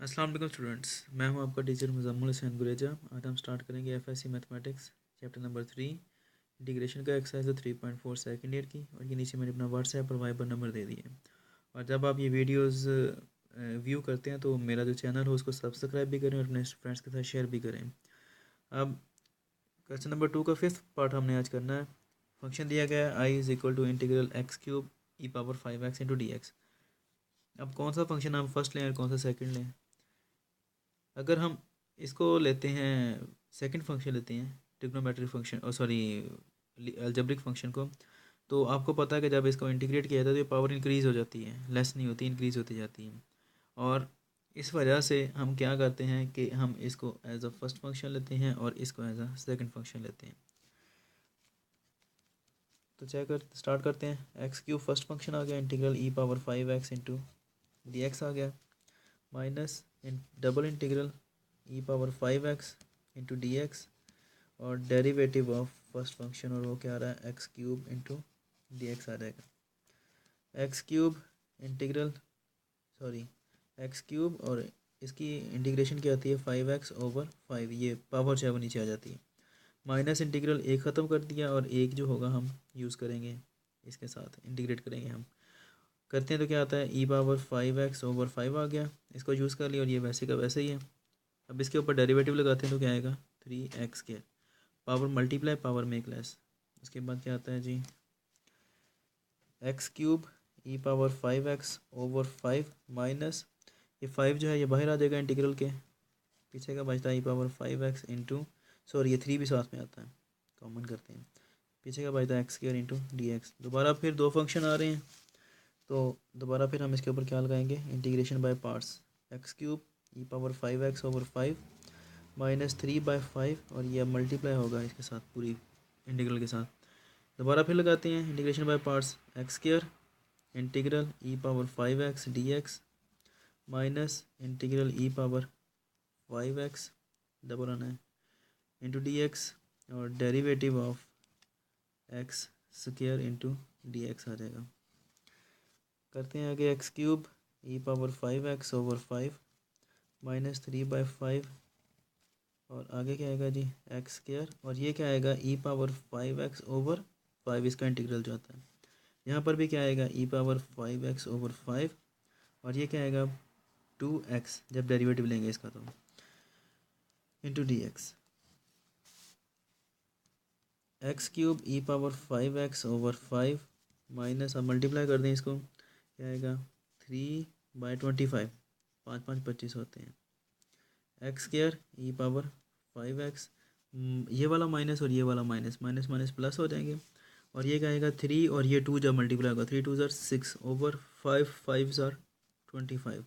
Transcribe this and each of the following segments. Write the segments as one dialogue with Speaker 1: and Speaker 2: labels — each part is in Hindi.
Speaker 1: अस्सलाम वालेकुम स्टूडेंट्स, मैं हूं आपका टीचर मुज़म्मिल हुसैन गुरेजा। आज हम स्टार्ट करेंगे FSc mathematics chapter number 3 integration का एक्सरसाइज है 3.4 सेकंड ईयर की। और ये नीचे मैंने अपना व्हाट्सएप और वाइबर नंबर दे दिए। और जब आप ये वीडियोस व्यू करते हैं तो मेरा जो चैनल हो उसको सब्सक्राइब भी करें और अपने फ्रेंड्स के साथ शेयर भी करें। अब क्वेश्चन नंबर 2 का फिफ्थ पार्ट हमने आज करना है। फंक्शन दिया गया है I is equal to integral x cube e power 5x into d x. अब कौन सा फंक्शन हम फर्स्ट लें और कौन सा सेकंड लें? अगर हम इसको लेते हैं, सेकंड फंक्शन लेते हैं, ट्रिग्नोमेट्रिक फंक्शन और सॉरी अलजेब्रिक फंक्शन को, तो आपको पता है कि जब इसको इंटीग्रेट किया जाता है तो ये पावर इंक्रीज़ हो जाती है, लेस नहीं होती, इंक्रीज़ होती जाती है। और इस वजह से हम क्या करते हैं कि हम इसको एज अ फर्स्ट फंक्शन लेते हैं और इसको एज अ सेकंड फंक्शन लेते हैं। तो चेक कर स्टार्ट करते हैं। एक्स क्यूब फर्स्ट फंक्शन आ गया, integral e power 5x into d x आ गया, minus double integral e power 5x into d x और डेरिवेटिव ऑफ फर्स्ट फंक्शन, और वो क्या आ रहा है x cube into d x आ जाएगा। X cube integral sorry x cube और इसकी इंटीग्रेशन क्या आती है 5x ओवर 5, ये पावर जो है वो नीचे आ जाती है। माइनस इंटीग्रल एक ख़त्म कर दिया और एक जो होगा हम यूज़ करेंगे, इसके साथ इंटीग्रेट करेंगे हम, करते हैं तो क्या आता है ई पावर 5x ओवर 5 आ गया, इसको यूज़ कर लिया और ये वैसे का वैसे ही है। अब इसके ऊपर डेरिवेटिव लगाते हैं तो क्या आएगा 3x², power multiply power make less. उसके बाद क्या आता है जी x cube e power 5x over 5 minus ये 5 जो है ये बाहर आ जाएगा इंटीग्रल के, पीछे का बचता है ई पावर 5x इंटू सॉरी ये 3 भी साथ में आता है, कॉमन करते हैं, पीछे का बचता है x² इंटू डी एक्स। दोबारा फिर दो फंक्शन आ रहे हैं तो दोबारा फिर हम इसके ऊपर क्या लगाएंगे integration by parts. X cube e power 5x over 5 minus 3/5 और ये अब मल्टीप्लाई होगा इसके साथ पूरी इंटीग्रल के साथ। दोबारा फिर लगाते हैं integration by parts, x² integral e power 5x d x minus integral e power 5x double आना है इंटू डी एक्स और derivative of x² into d x आ जाएगा। करते हैं आगे x cube e power 5x over 5 minus 3/5 और आगे क्या आएगा जी x² और ये क्या आएगा ई पावर 5x ओवर 5, इसका इंटीग्रल जो आता है। यहाँ पर भी क्या आएगा ई पावर 5x ओवर 5 और ये क्या आएगा 2x जब डेरिवेटिव लेंगे इसका तो into d x. X cube e power 5x over 5 minus, अब मल्टीप्लाई कर दें इसको, क्या आएगा 3/25, 5 5 25 होते हैं, x² ई पावर 5x, ये वाला माइनस और ये वाला माइनस, माइनस माइनस प्लस हो जाएंगे और ये क्या आएगा 3 और ये 2 जब मल्टीप्लाई होगा 3 2 ज़ार 6 ओवर 5 5 ज़ार 25।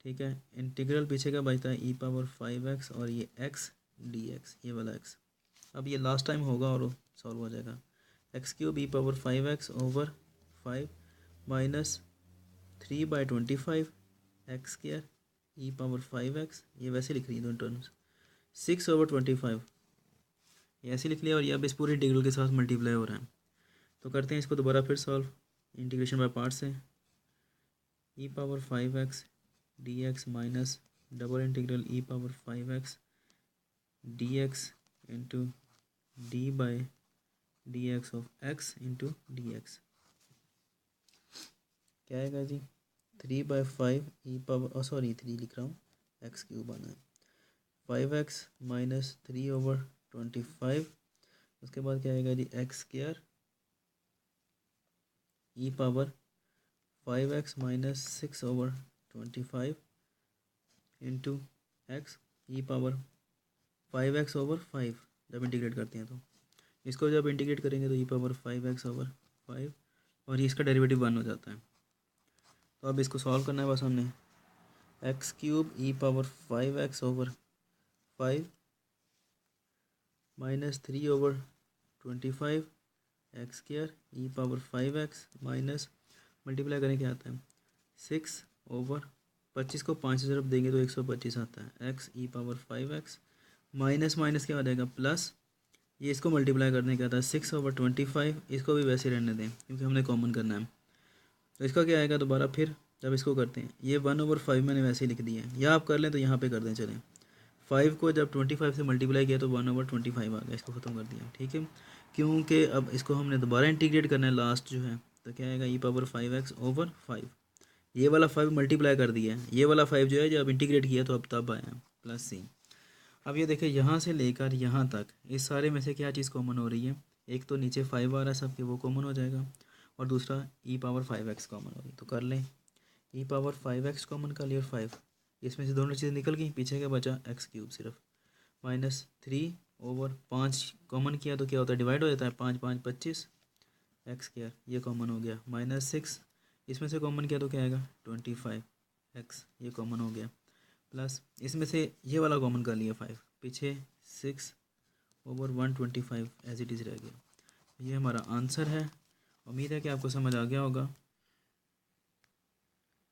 Speaker 1: ठीक है, इंटीग्रल पीछे का बचता है ई पावर 5x और ये x डी एक्स, ये वाला x। अब ये लास्ट टाइम होगा और सॉल्व हो जाएगा। X cube e power 5x over 5 minus 3/25 x² e power 5x, ये वैसे लिख रही है दोनों टर्म्स, 6 ओवर 25 ये ऐसे लिख लिया और ये अब इस पूरे इंटीग्रल के साथ मल्टीप्लाई हो रहा है। तो करते हैं इसको दोबारा फिर सॉल्व इंटीग्रेशन बाय पार्ट से। E power 5x d x minus double integral e power 5x d x into d by d x of x into d x, क्या आएगा जी 3/5 ई पावर सॉरी 3 लिख रहा हूँ, एक्स क्यूब आना है 5x माइनस 3 ओवर 25। उसके बाद क्या आएगा जी x² e power 5x minus 6 over 25 into x e power 5x over 5 जब इंटीग्रेट करते हैं तो इसको जब इंटीग्रेट करेंगे तो ई पावर 5x ओवर 5 और ये इसका डेरिवेटिव 1 हो जाता है। तो अब इसको सॉल्व करना है बस हमने, x cube e power 5x over 5 minus 3 over 25 x² e power 5x माइनस मल्टीप्लाई करें क्या आता है 6 ओवर 25 को 5 से तरफ देंगे तो 125 आता है x ई पावर 5x माइनस माइनस क्या आ जाएगा प्लस, ये इसको मल्टीप्लाई करने का आता है 6 ओवर 25, इसको भी वैसे रहने दें क्योंकि हमने कॉमन करना है। तो इसका क्या आएगा दोबारा फिर जब इसको करते हैं, ये 1/5 मैंने वैसे ही लिख दिया है, या आप कर लें तो यहाँ पे कर दें। चलें, 5 को जब 25 से मल्टीप्लाई किया तो 1/25 आ गया, इसको ख़त्म कर दिया, ठीक है। क्योंकि अब इसको हमने दोबारा इंटीग्रेट करना है लास्ट जो है, तो क्या आएगा e⁻5x/5। ये वाला 5 मल्टीप्लाई कर दिया है, ये वाला 5 जो है जब इंटीग्रेट किया तो अब तब आया प्लस c। अब ये देखें यहाँ से लेकर यहाँ तक इस सारे में से क्या चीज़ कॉमन हो रही है, एक तो नीचे 5 आ रहा है सबके, वो कॉमन हो जाएगा, और दूसरा e⁻5x कॉमन हो रही, तो कर लें। e⁻5x कॉमन कर लिया, और 5 इसमें से दोनों चीज़ें निकल गई, पीछे क्या बचा x³ सिर्फ, -3/5 कॉमन किया तो क्या होता है, डिवाइड हो जाता है, 5 5 25 x², ये कॉमन हो गया, -6 इसमें से कॉमन किया तो क्या आएगा 25x, ये कॉमन हो गया, प्लस इसमें से ये वाला कॉमन कर लिया 5, पीछे 6/125 एज इट इज़ रह गया। ये हमारा आंसर है। उम्मीद है कि आपको समझ आ गया होगा,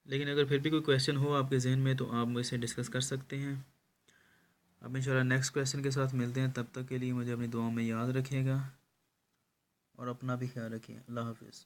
Speaker 1: लेकिन अगर फिर भी कोई क्वेश्चन हो आपके जहन में तो आप मुझसे डिस्कस कर सकते हैं। अब इंशाल्लाह नेक्स्ट क्वेश्चन के साथ मिलते हैं, तब तक के लिए मुझे अपनी दुआओं में याद रखिएगा और अपना भी ख्याल रखिए। अल्लाह हाफिज़।